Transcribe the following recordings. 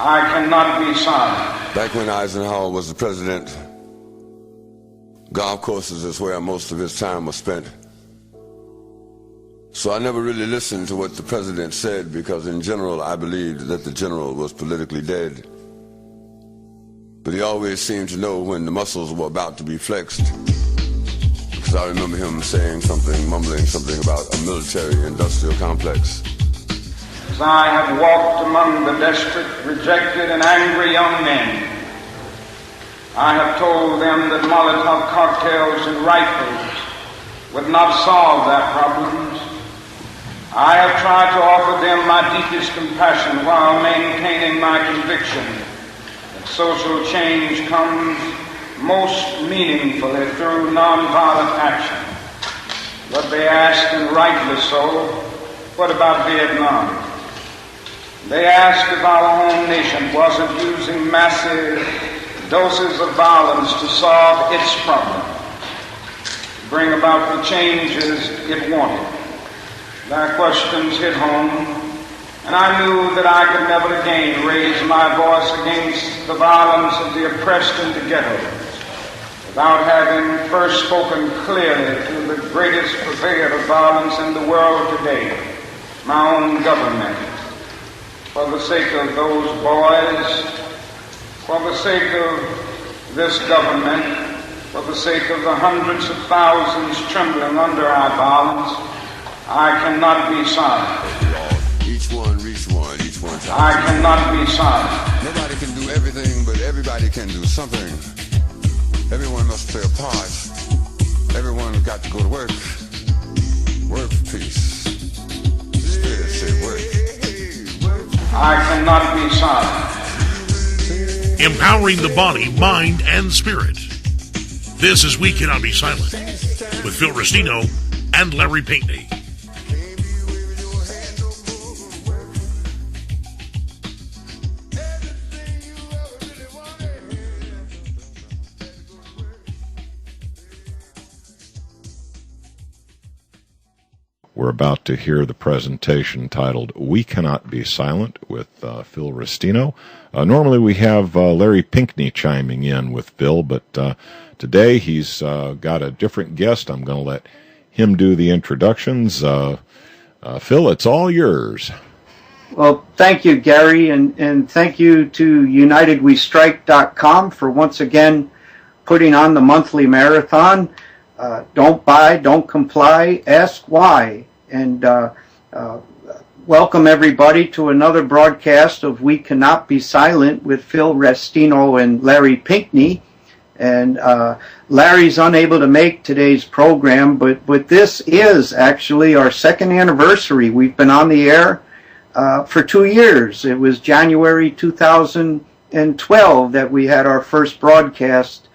I cannot be silent. Back when Eisenhower was the president, golf courses is where most of his time was spent. So I never really listened to what the president said, because in general I believed that the general was politically dead. But he always seemed to know when the muscles were about to be flexed, because I remember him saying something, mumbling something about a military-industrial complex. As I have walked among the desperate, rejected, and angry young men, I have told them that Molotov cocktails and rifles would not solve their problems. I have tried to offer them my deepest compassion while maintaining my conviction that social change comes most meaningfully through nonviolent action. But they ask, and rightly so, what about Vietnam? They ask if our home nation wasn't using massive doses of violence to solve its problem, to bring about the changes it wanted. Their questions hit home, and I knew that I could never again raise my voice against the violence of the oppressed in the ghettos without having first spoken clearly to the greatest purveyor of violence in the world today, my own government. For the sake of those boys, for the sake of this government, for the sake of the hundreds of thousands trembling under our violence, I cannot be silent. Each one reach one, each one time. I cannot be silent. Nobody can do everything, but everybody can do something. Everyone must play a part. Everyone's got to go to work. Work for peace. Spirit say work. I cannot be silent. Empowering the body, mind, and spirit. This is We Cannot Be Silent with Phil Restino and Larry Pinkney. We're about to hear the presentation titled We Cannot Be Silent with Phil Restino. Normally we have Larry Pinkney chiming in with Phil, but today he's got a different guest. I'm going to let him do the introductions. Phil, it's all yours. Well, thank you, Gary, and thank you to UnitedWeStrike.com for once again putting on the monthly marathon. Don't buy, don't comply, ask why. And welcome everybody to another broadcast of We Cannot Be Silent with Phil Restino and Larry Pinkney. And Larry's unable to make today's program, but this is actually our second anniversary. We've been on the air for 2 years. It was January 2012 that we had our first broadcast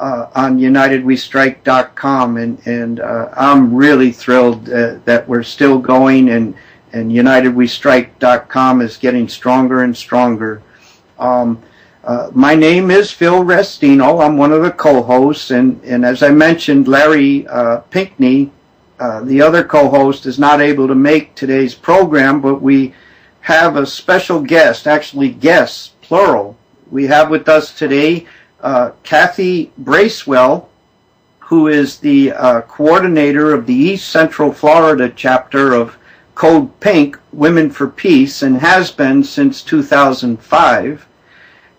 on UnitedWeStrike.com, and I'm really thrilled that we're still going, and UnitedWeStrike.com is getting stronger and stronger. My name is Phil Restino. I'm one of the co-hosts, and as I mentioned, Larry Pinkney, the other co-host, is not able to make today's program, but we have a special guest, actually guests, plural. We have with us today Kathy Bracewell, who is the coordinator of the East Central Florida chapter of CODEPINK Women for Peace, and has been since 2005.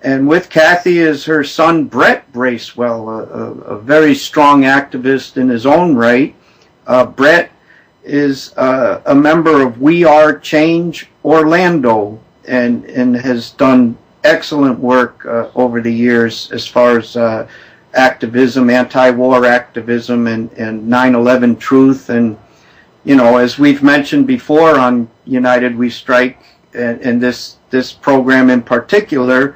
And with Kathy is her son, Brett Bracewell, a very strong activist in his own right. Brett is a member of WeAreChange Orlando, and has done excellent work over the years as far as activism, anti-war activism, and 9/11 truth. And, you know, as we've mentioned before on United We Strike, and this program in particular,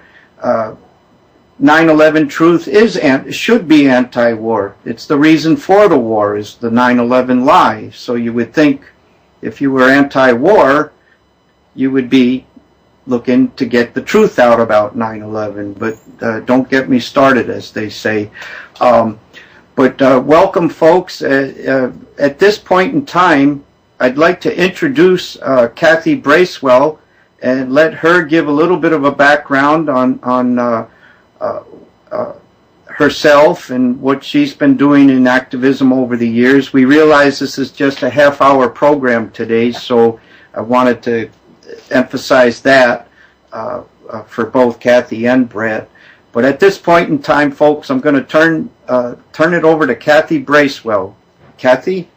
9/11 truth should be anti-war. It's the reason for the war, is the 9/11 lie. So you would think if you were anti-war, you would be looking to get the truth out about 9/11, but don't get me started, as they say. But welcome, folks. At this point in time, I'd like to introduce Kathy Bracewell and let her give a little bit of a background on herself and what she's been doing in activism over the years. We realize this is just a half-hour program today, so I wanted to emphasize that for both Kathy and Brett. But at this point in time, folks, I'm going to turn it over to Kathy Bracewell. Kathy?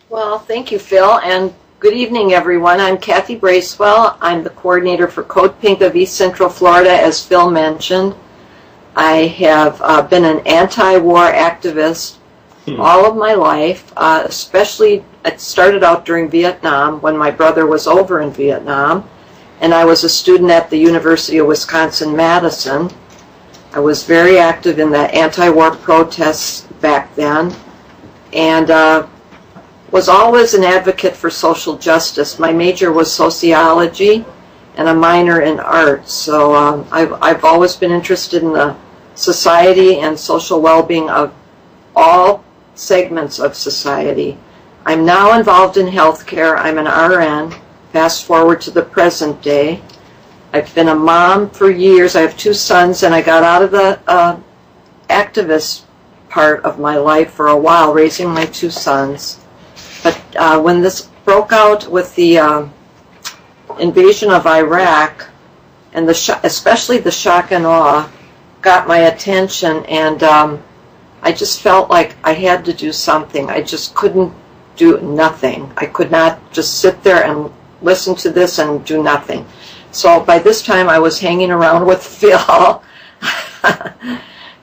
Well, thank you, Phil, and good evening, everyone. I'm Kathy Bracewell. I'm the coordinator for CODEPINK of East Central Florida, as Phil mentioned. I have been an anti-war activist all of my life, especially it started out during Vietnam when my brother was over in Vietnam, and I was a student at the University of Wisconsin-Madison. I was very active in the anti-war protests back then, and was always an advocate for social justice. My major was sociology and a minor in art, so I've always been interested in the society and social well-being of all segments of society. I'm now involved in healthcare. I'm an RN. Fast forward to the present day. I've been a mom for years. I have 2 sons, and I got out of the activist part of my life for a while, raising my 2 sons. But when this broke out with the invasion of Iraq, and especially the shock and awe, got my attention, and I just felt like I had to do something. I just couldn't do nothing. I could not just sit there and listen to this and do nothing. So by this time I was hanging around with Phil,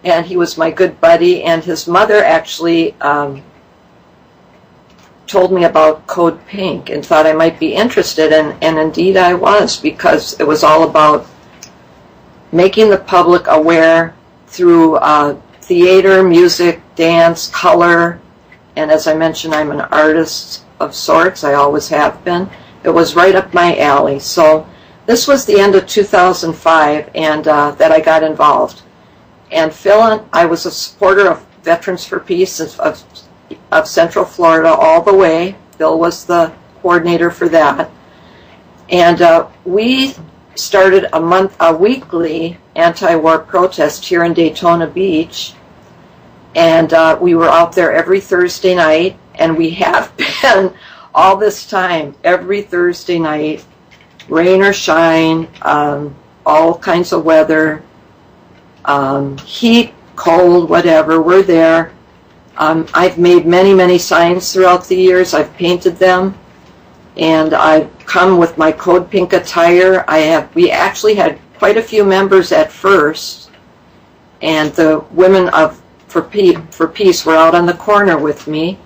and he was my good buddy, and his mother actually told me about CODEPINK and thought I might be interested, and indeed I was, because it was all about making the public aware through theater, music, dance, color, and as I mentioned, I'm an artist of sorts. I always have been. It was right up my alley. So this was the end of 2005, and that I got involved. And Phil and I was a supporter of Veterans for Peace of Central Florida all the way. Phil was the coordinator for that. And we started a weekly anti-war protest here in Daytona Beach, and we were out there every Thursday night, and we have been all this time, every Thursday night, rain or shine, all kinds of weather, heat, cold, whatever, we're there. I've made many, many signs throughout the years. I've painted them, and I've come with my CODEPINK attire. We actually had quite a few members at first, and the women for Peace were out on the corner with me,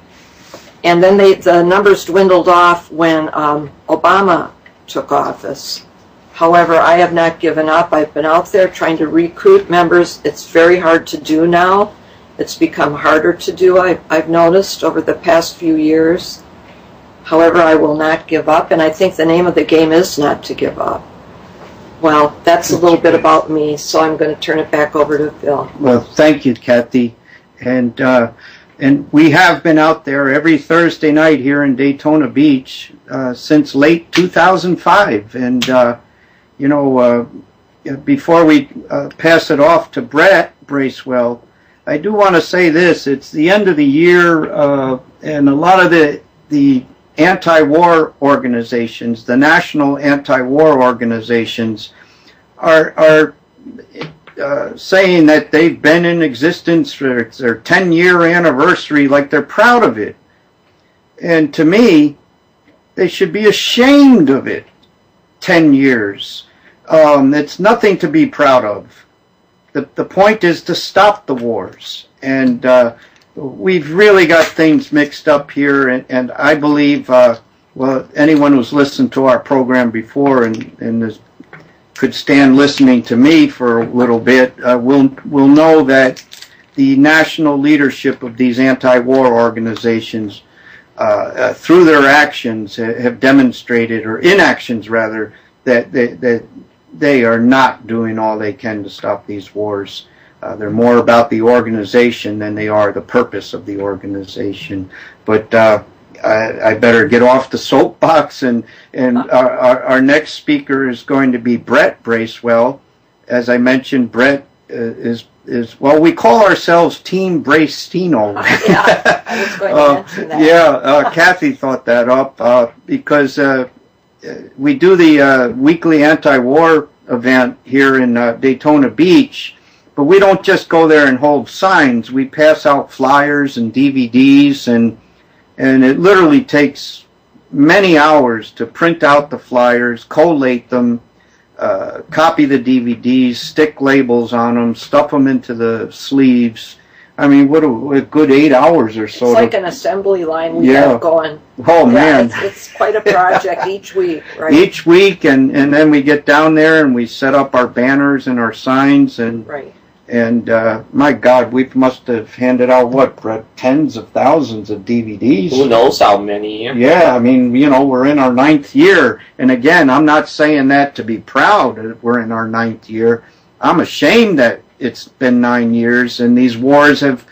and then the numbers dwindled off when Obama took office. However, I have not given up. I've been out there trying to recruit members. It's very hard to do now. It's become harder to do, I've noticed, over the past few years. However, I will not give up, and I think the name of the game is not to give up. Well, that's a little bit about me, so I'm going to turn it back over to Phil. Well, thank you, Kathy. And we have been out there every Thursday night here in Daytona Beach since late 2005. And, before we pass it off to Brett Bracewell, I do want to say this. It's the end of the year, and a lot of the anti-war organizations, the national anti-war organizations, are saying that they've been in existence for their 10-year anniversary, like they're proud of it. And to me, they should be ashamed of it. 10 years. It's nothing to be proud of. The point is to stop the wars. And we've really got things mixed up here, and I believe, anyone who's listened to our program before and could stand listening to me for a little bit will know that the national leadership of these anti-war organizations, through their actions, have demonstrated, or inactions rather, that they are not doing all they can to stop these wars. They're more about the organization than they are the purpose of the organization. But I better get off the soapbox, and our next speaker is going to be Brett Bracewell. As I mentioned, Brett is well, we call ourselves Team Restino. Yeah, I was going to mention that. Yeah, Kathy thought that up because we do the weekly Antiwar event here in Daytona Beach, but we don't just go there and hold signs. We pass out flyers and DVDs, and it literally takes many hours to print out the flyers, collate them, copy the DVDs, stick labels on them, stuff them into the sleeves. I mean, what a good 8 hours or so. It's like an assembly line we have going. Oh, man. It's quite a project each week, right? Each week, and then we get down there and we set up our banners and our signs. And, right. And my God, we must have handed out, what, Brett, tens of thousands of DVDs? Who knows how many? Yeah, I mean, we're in our 9th year. And again, I'm not saying that to be proud that we're in our 9th year. I'm ashamed that it's been 9 years, and these wars have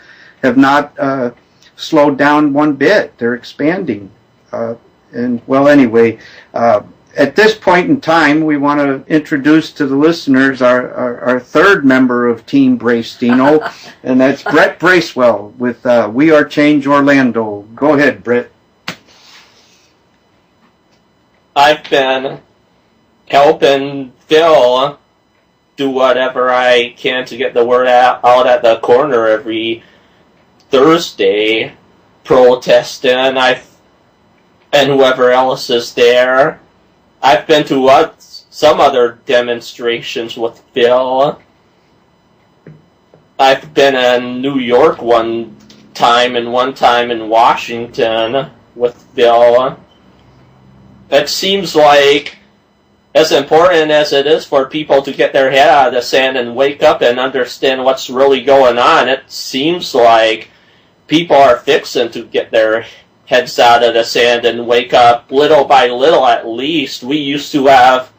not slowed down one bit. They're expanding. And, well, anyway, at this point in time, we want to introduce to the listeners our third member of Team Restino, and that's Brett Bracewell with WeAreChange Orlando. Go ahead, Brett. I've been helping Phil do whatever I can to get the word out at the corner every Thursday, protesting, and whoever else is there. I've been to some other demonstrations with Phil. I've been in New York one time and one time in Washington with Phil. It seems like, as important as it is for people to get their head out of the sand and wake up and understand what's really going on, it seems like people are fixing to get their heads out of the sand and wake up little by little at least. We used to have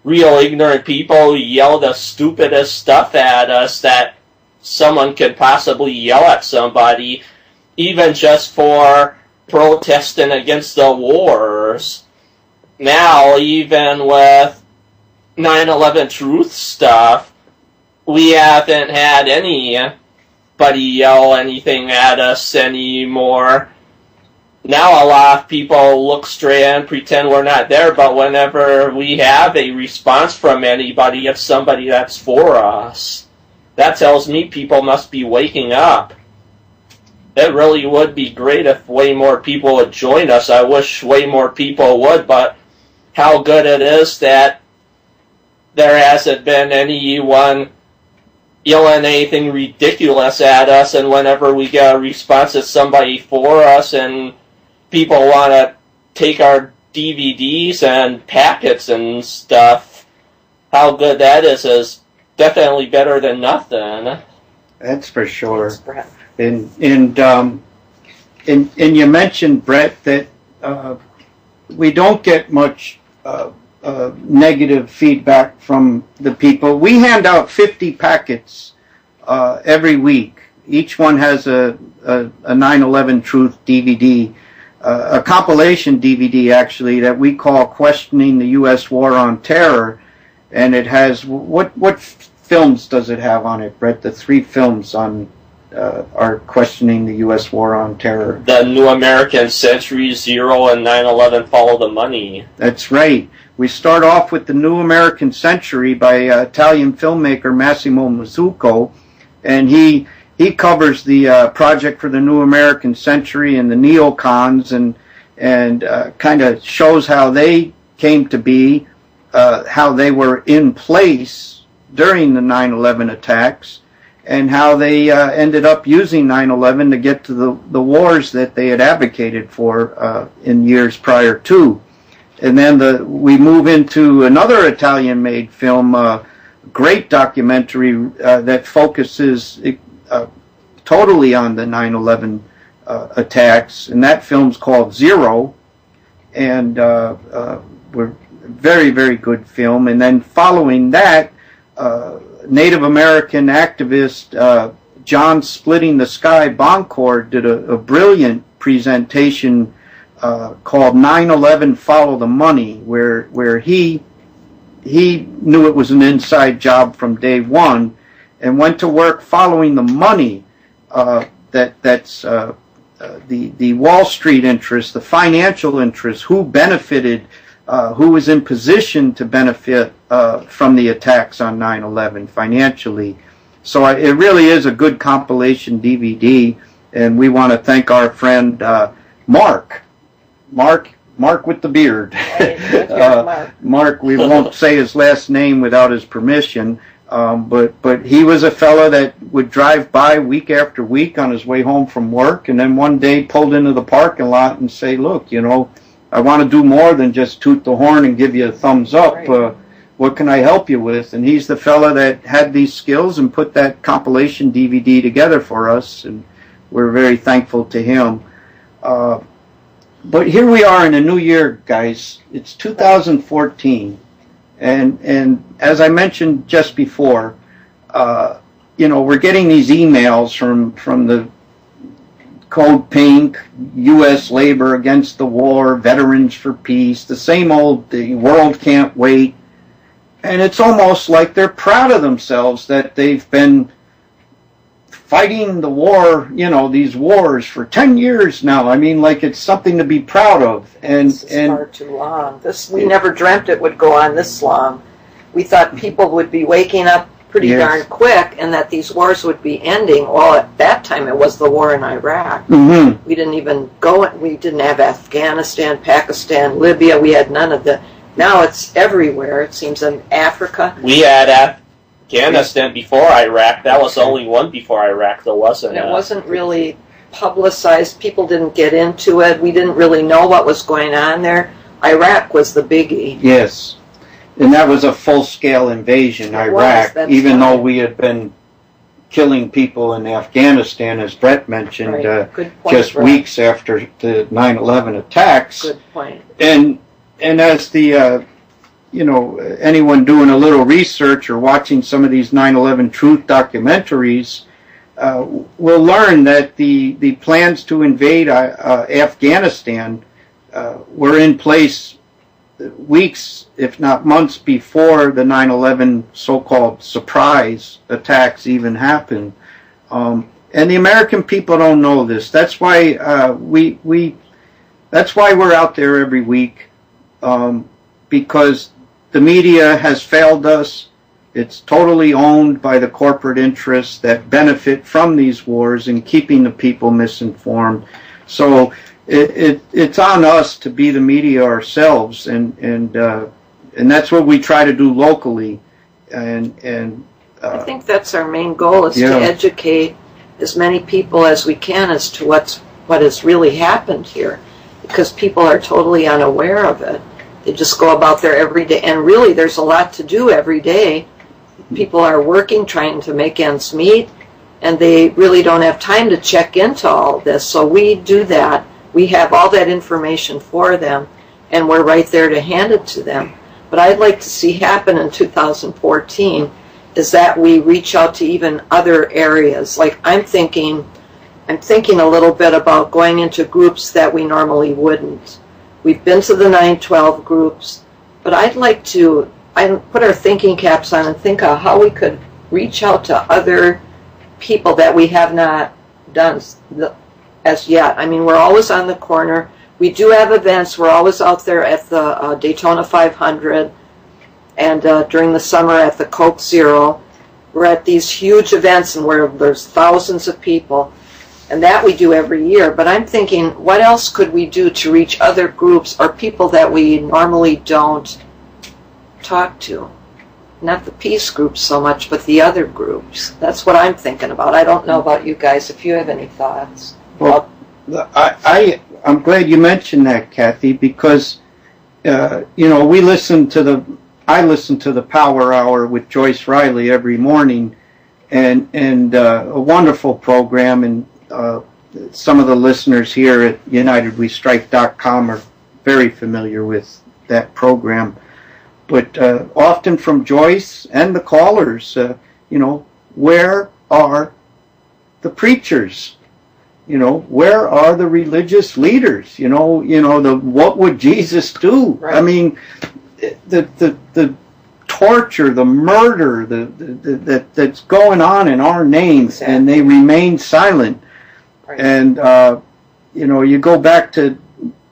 real ignorant people yell the stupidest stuff at us that someone could possibly yell at somebody, even just for protesting against the wars. Now, even with 9/11 truth stuff, we haven't had anybody yell anything at us anymore. Now a lot of people look straight and pretend we're not there, but whenever we have a response from anybody, it's somebody that's for us. That tells me people must be waking up. It really would be great if way more people would join us. I wish way more people would, but how good it is that there hasn't been anyone yelling anything ridiculous at us, and whenever we get a response, it's somebody for us, and people want to take our DVDs and packets and stuff. How good that is definitely better than nothing. That's for sure. And you mentioned, Brett, that we don't get much negative feedback from the people. We hand out 50 packets every week. Each one has a 9/11 Truth DVD, a compilation DVD actually that we call Questioning the U.S. War on Terror, and it has what films does it have on it, Brett? The 3 films on are Questioning the U.S. War on Terror. The New American Century, Zero, and 9/11 Follow the Money. That's right. We start off with The New American Century by Italian filmmaker Massimo Mazzucco, and he covers the project for the New American Century and the neocons, and kind of shows how they came to be, how they were in place during the 9/11 attacks, and how they ended up using 9/11 to get to the wars that they had advocated for in years prior to. And then we move into another Italian-made film, great documentary that focuses totally on the 9/11 attacks, and that film's called Zero, and we're very, very good film. And then following that, Native American activist John Splitting the Sky Boncourt did a brilliant presentation called 9/11 Follow the Money, where he knew it was an inside job from day one and went to work following the money that's the Wall Street interest, the financial interest, who benefited, who was in position to benefit from the attacks on 9/11 financially. So it really is a good compilation DVD, and we want to thank our friend Mark with the beard. Mark, we won't say his last name without his permission, but he was a fellow that would drive by week after week on his way home from work, and then one day pulled into the parking lot and say, look, you know, I want to do more than just toot the horn and give you a thumbs up. Right. What can I help you with? And he's the fellow that had these skills and put that compilation DVD together for us, and we're very thankful to him. But here we are in a new year, guys. It's 2014. And as I mentioned just before, you know, we're getting these emails from the CODEPINK, U.S. Labor Against the War, Veterans for Peace, the same old, the world can't wait. And it's almost like they're proud of themselves that they've been fighting the war, you know, these wars for 10 years now. I mean, like it's something to be proud of. And this is far too long. We never dreamt it would go on this long. We thought people would be waking up pretty darn quick and that these wars would be ending. Well, at that time it was the war in Iraq. Mm-hmm. We didn't even go, we didn't have Afghanistan, Pakistan, Libya. We had none of the. Now it's everywhere, it seems, in Africa. We had Afghanistan before Iraq. That was the only one before Iraq, though, wasn't it? It wasn't really publicized. People didn't get into it. We didn't really know what was going on there. Iraq was the biggie. Yes. And that was a full-scale invasion, Iraq, even though we had been killing people in Afghanistan, as Brett mentioned, just weeks after the 9/11 attacks. Good point. And as the, you know, anyone doing a little research or watching some of these 9/11 truth documentaries will learn that the plans to invade Afghanistan were in place weeks, if not months, before the 9/11 so-called surprise attacks even happened. And the American people don't know this. That's why that's why we're out there every week. Because the media has failed us. It's totally owned by the corporate interests that benefit from these wars and keeping the people misinformed. So it's on us to be the media ourselves, and that's what we try to do locally. And I think that's our main goal, is to educate as many people as we can as to what has really happened here, because people are totally unaware of it. They just go about their everyday, and really there's a lot to do every day. People are working, trying to make ends meet, and they really don't have time to check into all this. So we do that. We have all that information for them, and we're right there to hand it to them. But I'd like to see happen in 2014 is that we reach out to even other areas. Like I'm thinking a little bit about going into groups that we normally wouldn't. We've been to the 9/12 groups, but I'd like to put our thinking caps on and think of how we could reach out to other people that we have not done as yet. I mean, we're always on the corner. We do have events. We're always out there at the Daytona 500 and during the summer at the Coke Zero. We're at these huge events and where there's thousands of people. And that we do every year. But I'm thinking, what else could we do to reach other groups or people that we normally don't talk to? Not the peace groups so much, but the other groups. That's what I'm thinking about. I don't know about you guys, if you have any thoughts. Well, I'm glad you mentioned that, Kathy, because, you know, I listen to the Power Hour with Joyce Riley every morning, and a wonderful program, and some of the listeners here at UnitedWeStrike.com are very familiar with that program. But often from Joyce and the callers, you know, where are the preachers? You know, where are the religious leaders? You know, what would Jesus do? Right. I mean, the torture, the murder, that's going on in our name, Exactly. and they remain silent. Right. And you know, you go back to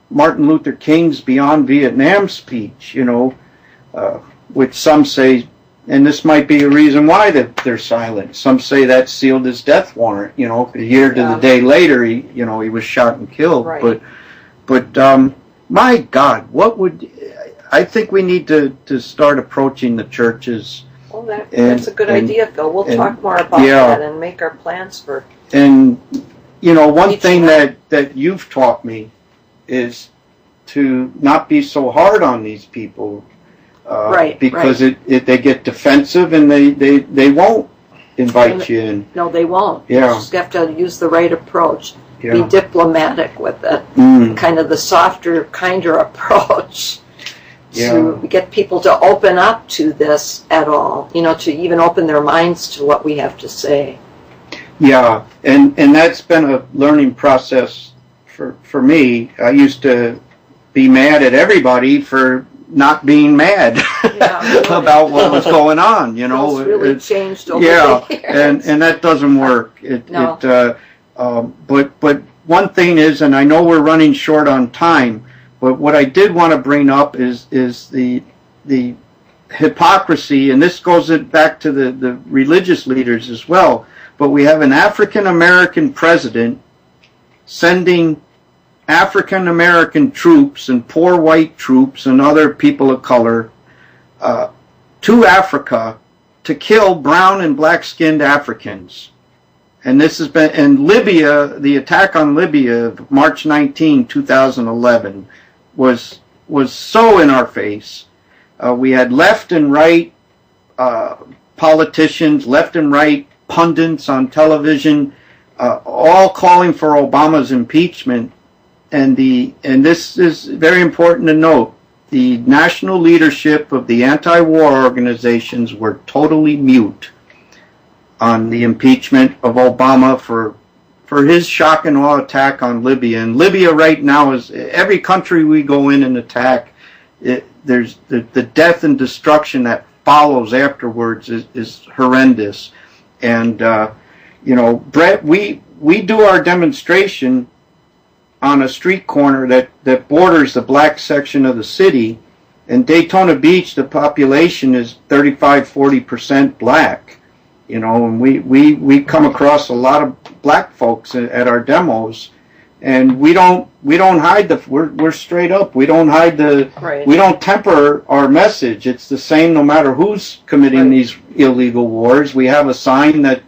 Martin Luther King's Beyond Vietnam speech, you know, which some say, and this might be a reason why they're silent. Some say that sealed his death warrant. You know, a year to the day later, he was shot and killed. Right. But my God, I think we need to start approaching the churches. Well, that's a good idea, Phil. We'll talk more about that and make our plans for. And you know, one thing that you've taught me is to not be so hard on these people. Because they get defensive and they won't invite you in. No, they won't. Yeah. You just have to use the right approach. Yeah. Be diplomatic with it. Kind of the softer, kinder approach to get people to open up to this at all. You know, to even open their minds to what we have to say. Yeah, and that's been a learning process for me. I used to be mad at everybody for not being mad about what was going on. You know, it's really changed over the years. and that doesn't work. But one thing is, and I know we're running short on time, but what I did want to bring up is the hypocrisy, and this goes back to the religious leaders as well. But we have an African American president sending African American troops and poor white troops and other people of color to Africa to kill brown and black-skinned Africans. And this has been in Libya. The attack on Libya, March 19, 2011, was so in our face. We had left and right politicians, left and right pundits on television, all calling for Obama's impeachment. And this is very important to note, the national leadership of the anti-war organizations were totally mute on the impeachment of Obama for his shock and awe attack on Libya. And Libya right now is, every country we go in and attack, there's the death and destruction that follows afterwards is horrendous. And you know, Brett, we do our demonstration on a street corner that borders the black section of the city. In Daytona Beach, the population is 35-40% black. You know, and we come across a lot of black folks at our demos, and we don't hide we're straight up. We don't hide we don't temper our message. It's the same no matter who's committing these illegal wars. We have a sign that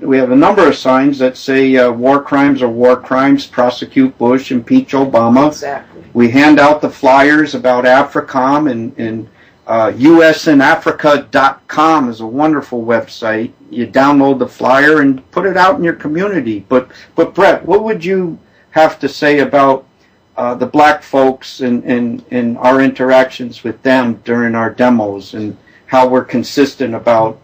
we have a number of signs that say war crimes are war crimes, prosecute Bush, impeach Obama. Exactly. We hand out the flyers about AFRICOM, and usinafrica.com is a wonderful website. You download the flyer and put it out in your community. But Brett, what would you have to say about the black folks and our interactions with them during our demos, and how we're consistent about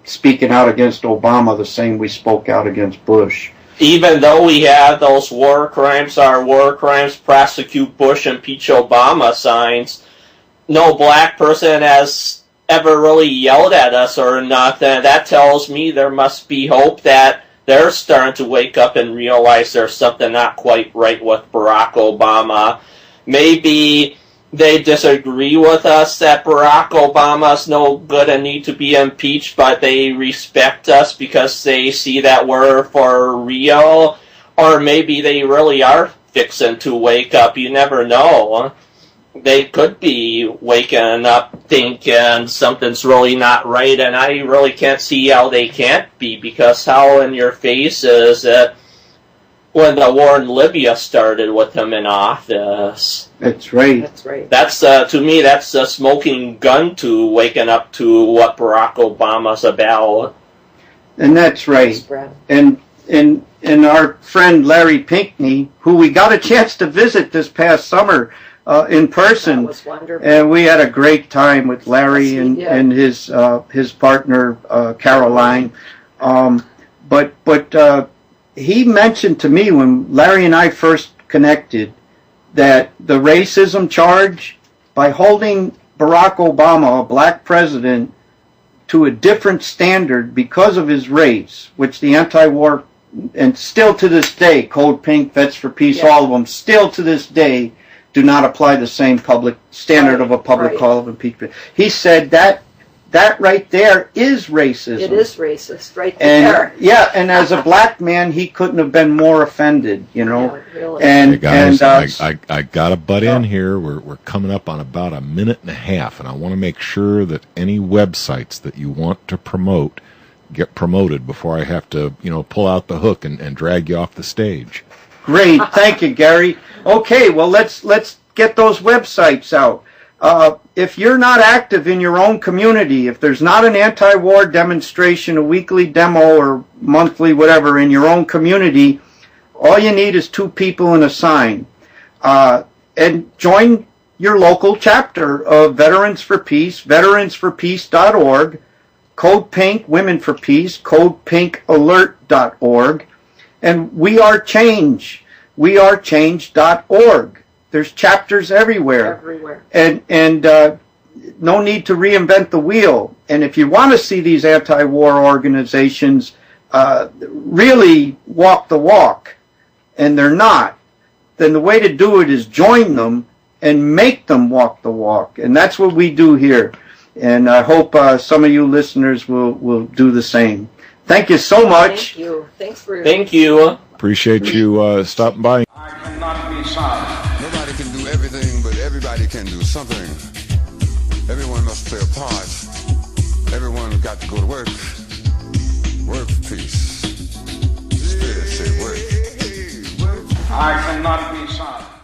speaking out against Obama the same we spoke out against Bush? Even though we have those war crimes are war crimes, prosecute Bush, impeach Obama signs, no black person has ever really yelled at us or nothing. That tells me there must be hope that they're starting to wake up and realize there's something not quite right with Barack Obama. Maybe they disagree with us that Barack Obama's no good and need to be impeached, but they respect us because they see that we're for real. Or maybe they really are fixing to wake up. You never know. They could be waking up thinking something's really not right, and I really can't see how they can't be, because how in your face is it when the war in Libya started with him in office? That's right. That's right. That's to me, that's a smoking gun to waking up to what Barack Obama's about. And that's right. And our friend Larry Pinkney, who we got a chance to visit this past summer in person, That was wonderful. and we had a great time with Larry and his partner Caroline. But he mentioned to me when Larry and I first connected that the racism charge, by holding Barack Obama, a black president, to a different standard because of his race, which the anti-war, and still to this day, Code Pink, Vets for Peace, all of them, still to this day, do not apply the same public standard of a public call of impeachment. He said that right there is racism. It is racist, right there. And yeah, and as a black man, he couldn't have been more offended, you know. Yeah, really. And hey guys, and, I got to butt in here. We're coming up on about a minute and a half, and I want to make sure that any websites that you want to promote get promoted before I have to, pull out the hook and drag you off the stage. Great, thank you, Gary. Okay, well let's get those websites out. If you're not active in your own community, if there's not an anti-war demonstration, a weekly demo or monthly, whatever, in your own community, all you need is 2 people and a sign. And join your local chapter of Veterans for Peace, veteransforpeace.org, Code Pink, Women for Peace, CodePinkAlert.org, and WeAreChange, WeAreChange.org. There's chapters everywhere. And no need to reinvent the wheel. And if you want to see these anti-war organizations really walk the walk, and they're not, then the way to do it is join them and make them walk the walk. And that's what we do here. And I hope some of you listeners will do the same. Thank you so much. Thank you. Thanks for Thank you. Appreciate you stopping by. I cannot be silent. Nobody can do everything, but everybody can do something. Everyone must play a part. Everyone's got to go to work. Work for peace. Spirit said work. I cannot be silent.